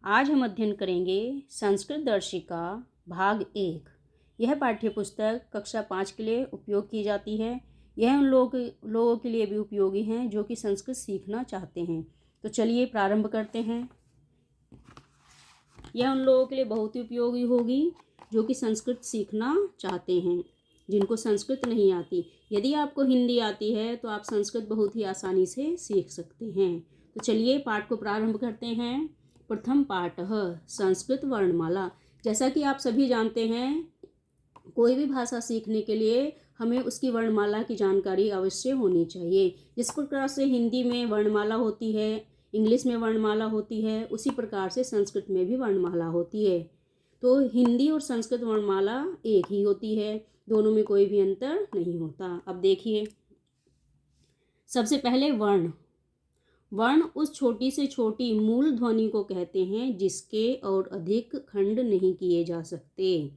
आज हम अध्ययन करेंगे संस्कृत दर्शिका भाग 1। यह पाठ्यपुस्तक कक्षा 5 के लिए उपयोग की जाती है। यह उन लोगों के लिए भी उपयोगी है जो कि संस्कृत सीखना चाहते हैं। तो चलिए प्रारंभ करते हैं। यह उन लोगों के लिए बहुत ही उपयोगी होगी जो कि संस्कृत सीखना चाहते हैं, जिनको संस्कृत नहीं आती। यदि आपको हिंदी आती है तो आप संस्कृत बहुत ही आसानी से सीख सकते हैं। तो चलिए पाठ को प्रारंभ करते हैं। प्रथम पाठः संस्कृत वर्णमाला। जैसा कि आप सभी जानते हैं, कोई भी भाषा सीखने के लिए हमें उसकी वर्णमाला की जानकारी अवश्य होनी चाहिए। जिस प्रकार से हिंदी में वर्णमाला होती है, इंग्लिश में वर्णमाला होती है, उसी प्रकार से संस्कृत में भी वर्णमाला होती है। तो हिंदी और संस्कृत वर्णमाला एक ही होती है, दोनों में कोई भी अंतर नहीं होता। अब देखिए, सबसे पहले वर्ण। वर्ण उस छोटी से छोटी मूल ध्वनि को कहते हैं जिसके और अधिक खंड नहीं किए जा सकते।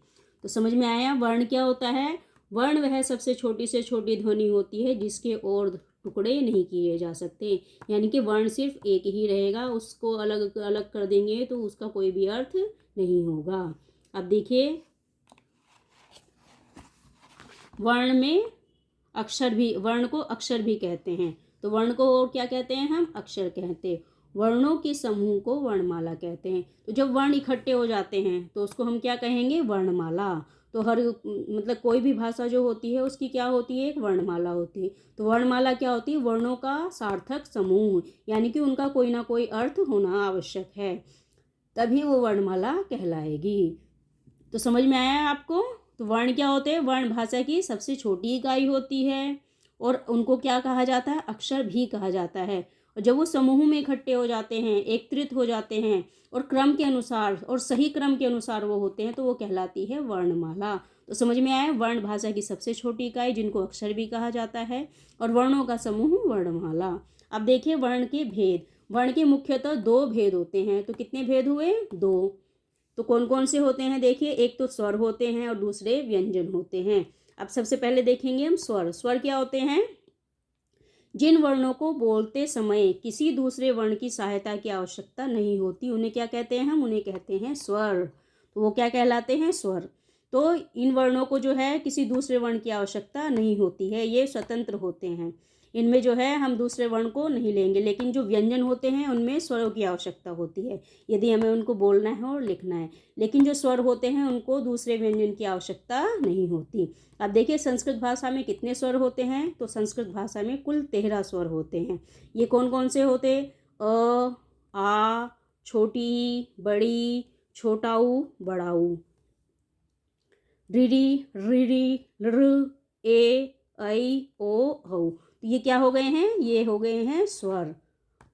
तो समझ में आया वर्ण क्या होता है? वर्ण वह सबसे छोटी से छोटी ध्वनि होती है जिसके और टुकड़े नहीं किए जा सकते। यानी कि वर्ण सिर्फ एक ही रहेगा, उसको अलग अलग कर देंगे तो उसका कोई भी अर्थ नहीं होगा। अब देखिए, वर्ण को अक्षर भी कहते हैं। तो वर्ण को और क्या कहते हैं? हम अक्षर कहते हैं। वर्णों के समूह को वर्णमाला कहते हैं। तो जब वर्ण इकट्ठे हो जाते हैं तो उसको हम क्या कहेंगे? वर्णमाला। तो कोई भी भाषा जो होती है उसकी क्या होती है? एक वर्णमाला होती है। तो वर्णमाला क्या होती है? वर्णों का सार्थक समूह, यानी कि उनका कोई ना कोई अर्थ होना आवश्यक है, तभी वो वर्णमाला कहलाएगी। तो समझ में आया आपको? तो वर्ण क्या होते हैं? वर्ण भाषा की सबसे छोटी इकाई होती है और उनको क्या कहा जाता है? अक्षर भी कहा जाता है। और जब वो समूह में इकट्ठे हो जाते हैं, एकत्रित हो जाते हैं और क्रम के अनुसार और सही क्रम के अनुसार वो होते हैं तो वो कहलाती है वर्णमाला। तो समझ में आया? वर्ण भाषा की सबसे छोटी इकाई जिनको अक्षर भी कहा जाता है और वर्णों का समूह वर्णमाला। अब देखिए वर्ण के भेद। वर्ण के मुख्यतः 2 भेद होते हैं। तो कितने भेद हुए? 2। तो कौन कौन से होते हैं? देखिए, एक तो स्वर होते हैं और दूसरे व्यंजन होते हैं। अब सबसे पहले देखेंगे हम स्वर। स्वर क्या होते हैं? जिन वर्णों को बोलते समय किसी दूसरे वर्ण की सहायता की आवश्यकता नहीं होती, उन्हें क्या कहते हैं? हम उन्हें कहते हैं स्वर। तो वो क्या कहलाते हैं? स्वर। तो इन वर्णों को जो है किसी दूसरे वर्ण की आवश्यकता नहीं होती है, ये स्वतंत्र होते हैं। इनमें जो है हम दूसरे वर्ण को नहीं लेंगे, लेकिन जो व्यंजन होते हैं उनमें स्वरों की आवश्यकता होती है यदि हमें उनको बोलना है और लिखना है। लेकिन जो स्वर होते हैं उनको दूसरे व्यंजन की आवश्यकता नहीं होती। अब देखिए संस्कृत भाषा में कितने स्वर होते हैं? तो संस्कृत भाषा में कुल 13 स्वर होते हैं। ये कौन कौन से होते? अ, आ, छोटी, बड़ी, छोटाऊ, बड़ाऊ, रिरी, रिरी, ऋ, ए, ऐ, ओ, औ। तो ये क्या हो गए हैं? ये हो गए हैं स्वर।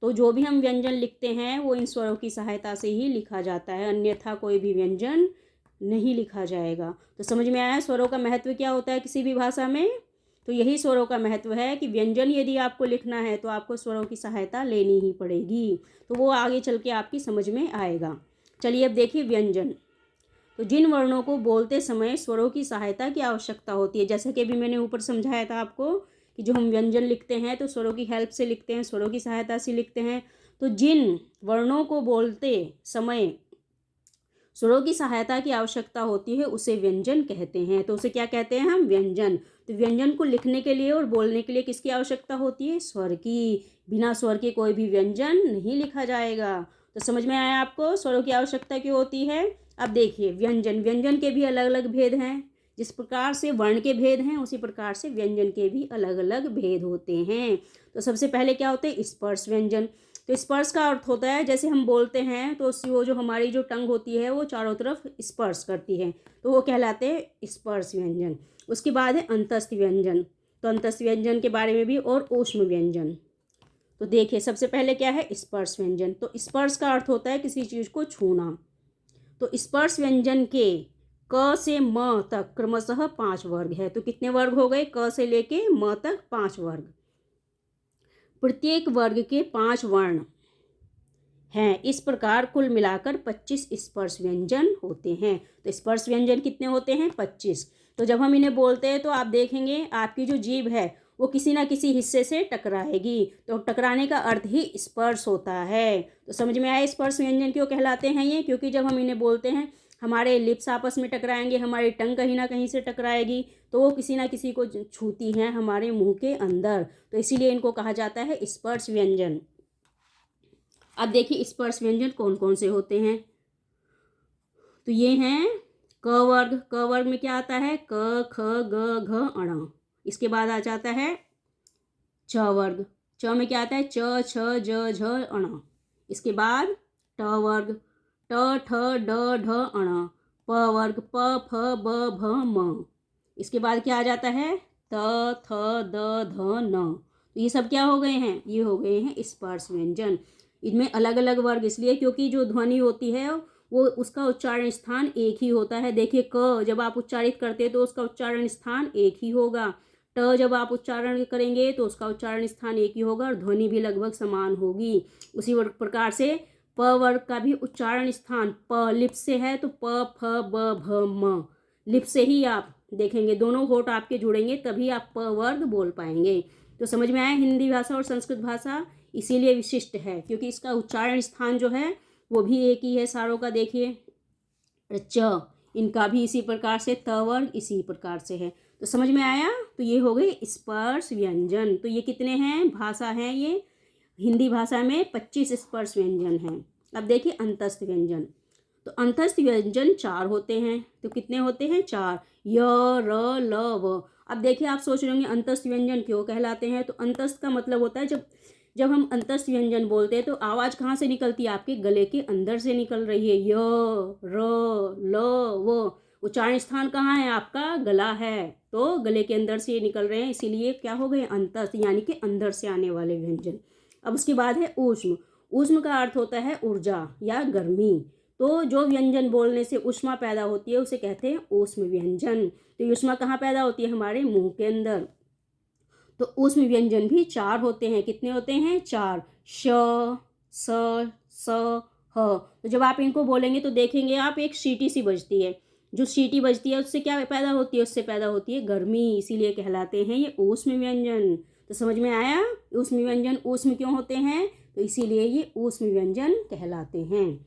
तो जो भी हम व्यंजन लिखते हैं वो इन स्वरों की सहायता से ही लिखा जाता है, अन्यथा कोई भी व्यंजन नहीं लिखा जाएगा। तो समझ में आया स्वरों का महत्व क्या होता है किसी भी भाषा में? तो यही स्वरों का महत्व है कि व्यंजन यदि आपको लिखना है तो आपको स्वरों की सहायता लेनी ही पड़ेगी। तो वो आगे चल के आपकी समझ में आएगा। चलिए अब देखिए व्यंजन। तो जिन वर्णों को बोलते समय स्वरों की सहायता की आवश्यकता होती है, जैसा कि अभी मैंने ऊपर समझाया था आपको कि जो हम व्यंजन लिखते हैं तो स्वरों की हेल्प से लिखते हैं, स्वरों की सहायता से लिखते हैं। तो जिन वर्णों को बोलते समय स्वरों की सहायता की आवश्यकता होती है उसे व्यंजन कहते हैं। तो उसे क्या कहते हैं हम? व्यंजन। तो व्यंजन को लिखने के लिए और बोलने के लिए किसकी आवश्यकता होती है? स्वर की। बिना स्वर के कोई भी व्यंजन नहीं लिखा जाएगा। तो समझ में आया आपको स्वरों की आवश्यकता क्यों होती है? अब देखिए व्यंजन। व्यंजन के भी अलग अलग भेद हैं। जिस प्रकार से वर्ण के भेद हैं उसी प्रकार से व्यंजन के भी अलग अलग भेद होते हैं। तो सबसे पहले क्या होते हैं? स्पर्श व्यंजन। तो स्पर्श का अर्थ होता है जैसे हम बोलते हैं तो वो जो हमारी जो टंग होती है वो चारों तरफ स्पर्श करती है, तो वो कहलाते हैं स्पर्श व्यंजन। उसके बाद है अंतस्थ व्यंजन। तो अंतस्थ व्यंजन के बारे में भी, और ऊष्म व्यंजन। तो देखिए सबसे पहले क्या है? स्पर्श व्यंजन। तो स्पर्श का अर्थ होता है किसी चीज़ को छूना। तो स्पर्श व्यंजन के क से म तक क्रमशः 5 वर्ग है। तो कितने वर्ग हो गए? क से लेके म तक 5 वर्ग। प्रत्येक वर्ग के 5 वर्ण हैं। इस प्रकार कुल मिलाकर 25 स्पर्श व्यंजन होते हैं। तो स्पर्श व्यंजन कितने होते हैं? 25। तो जब हम इन्हें बोलते हैं तो आप देखेंगे आपकी जो जीभ है वो किसी ना किसी हिस्से से टकराएगी। तो टकराने का अर्थ ही स्पर्श होता है। तो समझ में आया स्पर्श व्यंजन क्यों कहलाते हैं ये? क्योंकि जब हम इन्हें बोलते हैं हमारे लिप्स आपस में टकराएंगे, हमारी टंग कहीं ना कहीं से टकराएगी, तो वो किसी ना किसी को छूती हैं हमारे मुंह के अंदर, तो इसीलिए इनको कहा जाता है स्पर्श व्यंजन। अब देखिए स्पर्श व्यंजन कौन कौन से होते हैं। तो ये हैं क वर्ग। क वर्ग में क्या आता है? क, ख, ग, घ, ण। इसके बाद आ जाता है च वर्ग। च में क्या आता है? च, छ, ज, झ, ण। इसके बाद ट वर्ग। ट, ठ, ड, ढ, ण। प वर्ग। प, फ, ब, भ, म। इसके बाद क्या आ जाता है? त, थ, द, ध, न। तो ये सब क्या हो गए हैं? ये हो गए हैं स्पर्श व्यंजन। इनमें अलग अलग वर्ग इसलिए क्योंकि जो ध्वनि होती है वो उसका उच्चारण स्थान एक ही होता है। देखिए क जब आप उच्चारित करते हैं तो उसका उच्चारण स्थान एक ही होगा। ट जब आप उच्चारण करेंगे तो उसका उच्चारण स्थान एक ही होगा और ध्वनि भी लगभग समान होगी। उसी प्रकार से प वर्ग का भी उच्चारण स्थान प लिप्स से है तो प, फ, ब, भ, म। लिप्स से ही आप देखेंगे, दोनों होठ आपके जुड़ेंगे तभी आप प वर्ग बोल पाएंगे। तो समझ में आया हिंदी भाषा और संस्कृत भाषा इसीलिए विशिष्ट है क्योंकि इसका उच्चारण स्थान जो है वो भी एक ही है सारों का। देखिए च, इनका भी इसी प्रकार से, त वर्ग इसी प्रकार से है। तो समझ में आया? तो ये हो गए स्पर्श व्यंजन। तो ये कितने हैं? भाषा हैं ये हिंदी भाषा में 25 स्पर्श व्यंजन हैं। अब देखिए अंतस्थ व्यंजन। तो अंतस्थ व्यंजन 4 होते हैं। तो कितने होते हैं? 4। य, र, ल, व। अब देखिए आप सोच रहे होंगे अंतस्थ व्यंजन क्यों कहलाते हैं? तो अंतस्थ का मतलब होता है जब हम अंतस्थ व्यंजन बोलते हैं तो आवाज़ कहाँ से निकलती है? आपके गले के अंदर से निकल रही है। य, र, ल, व। उच्चारण स्थान कहाँ है? आपका गला है, तो गले के अंदर से ये निकल रहे हैं, इसीलिए क्या हो गए? अंतस्थ, यानी कि अंदर से आने वाले व्यंजन। अब उसके बाद है ऊष्म। ऊष्म का अर्थ होता है ऊर्जा या गर्मी। तो जो व्यंजन बोलने से ऊष्मा पैदा होती है उसे कहते हैं ऊष्म व्यंजन। तो ऊष्मा कहाँ पैदा होती है? हमारे मुंह के अंदर। तो ऊष्म व्यंजन भी 4 होते हैं। कितने होते हैं? 4। श, स, स, ह। तो जब आप इनको बोलेंगे तो देखेंगे आप एक सीटी सी बजती है। जो सीटी बजती है उससे क्या पैदा होती है? उससे पैदा होती है गर्मी, इसीलिए कहलाते हैं ये ऊष्म व्यंजन। तो समझ में आया? ऊष्म व्यंजन ऊष्म क्यों होते हैं? तो इसीलिए ये ऊष्म व्यंजन कहलाते हैं।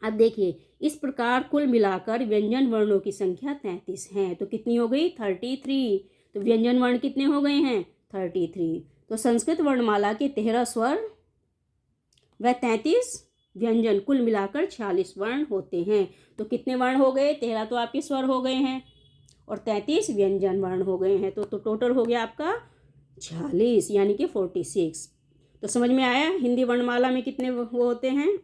अब देखिए इस प्रकार कुल मिलाकर व्यंजन वर्णों की संख्या 33 है। तो कितनी हो गई? 33। तो व्यंजन वर्ण कितने हो गए हैं? 33। तो संस्कृत वर्णमाला के 13 स्वर व 33 व्यंजन कुल मिलाकर 46 वर्ण होते हैं। तो कितने वर्ण हो गए? 13 तो आपके स्वर हो गए हैं और 33 व्यंजन वर्ण हो गए हैं। तो टोटल हो गया आपका 46 यानी कि 46। तो समझ में आया हिंदी वर्णमाला में कितने वो होते हैं?